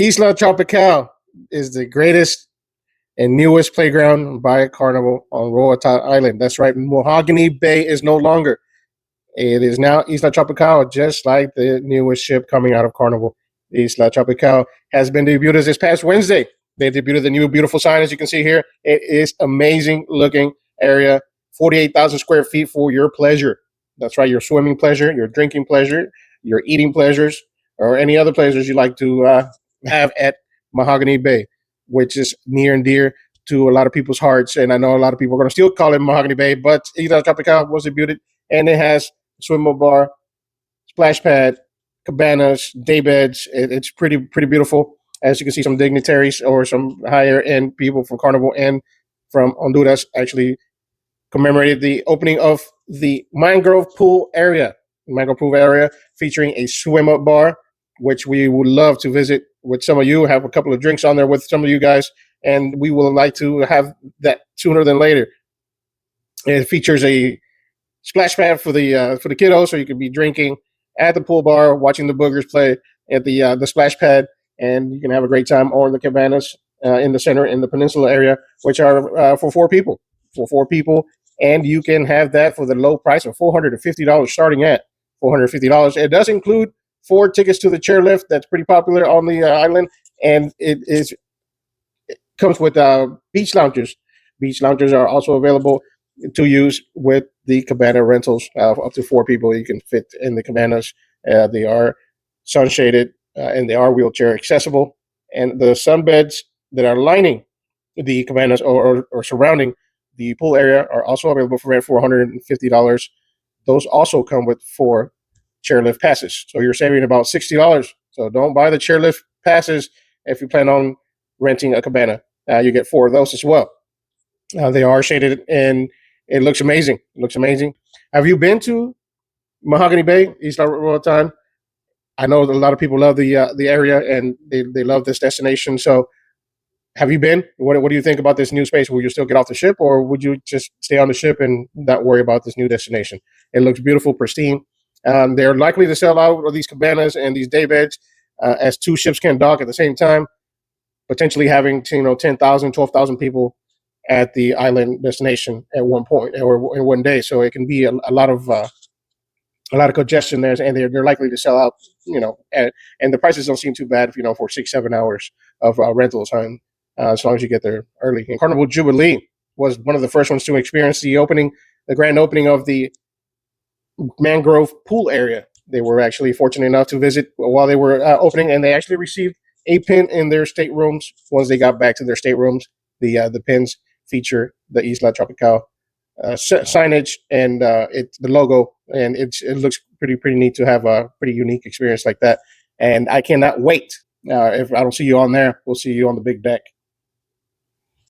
Isla Tropicale is the greatest and newest playground by Carnival on Roatan Island. That's right. Mahogany Bay is no longer. It is now Isla Tropicale, just like the newest ship coming out of Carnival. Isla Tropicale has been debuted this past Wednesday. They debuted the new beautiful sign, as you can see here. It is amazing looking area, 48,000 square feet for your pleasure. That's right, your swimming pleasure, your drinking pleasure, your eating pleasures, or any other pleasures you like to have at Mahogany Bay, which is near and dear to a lot of people's hearts. And I know a lot of people are going to still call it Mahogany Bay, but Isla Tropical was debuted, and it has swim bar, splash pad, cabanas, day beds. It's pretty beautiful. As you can see, some dignitaries or some higher end people from Carnival and from Honduras actually commemorated the opening of the Mangrove Pool area featuring a swim up bar, which we would love to visit with some of you, have a couple of drinks on there with some of you guys, and we would like to have that sooner than later. It features a splash pad for the kiddos, so you can be drinking at the pool bar, watching the boogers play at the splash pad, and you can have a great time. Or the cabanas in the center in the peninsula area, which are for four people. And you can have that for the low price of $450, starting at $450. It does include 4 tickets to the chairlift. That's pretty popular on the island, and it comes with beach loungers. Beach loungers are also available to use with the cabana rentals. Up to 4 people you can fit in the cabanas. They are sun shaded and they are wheelchair accessible. And the sunbeds that are lining the cabanas or surrounding the pool area are also available for rent for $150. Those also come with 4 chairlift passes. So you're saving about $60. So don't buy the chairlift passes if you plan on renting a cabana. You get 4 of those as well. They are shaded and it looks amazing. Have you been to Mahogany Bay, Isla Roatan? I know that a lot of people love the area and they love this destination. So have you been? What do you think about this new space? Will you still get off the ship, or would you just stay on the ship and not worry about this new destination? It looks beautiful, pristine. They're likely to sell out of these cabanas and these day beds as 2 ships can dock at the same time, potentially having 10,000, 12,000 people at the island destination at one point or in one day. So it can be a lot of congestion there, and they're likely to sell out. And the prices don't seem too bad. For 6-7 hours of rental time, as long as you get there early. And Carnival Jubilee was one of the first ones to experience the grand opening of the Mangrove Pool area. They were actually fortunate enough to visit while they were opening, and they actually received a pin in their staterooms once they got back to their staterooms. The pins feature the Isla Tropical signage and the logo, and it looks pretty neat to have a pretty unique experience like that. And I cannot wait. If I don't see you on there, we'll see you on the big deck.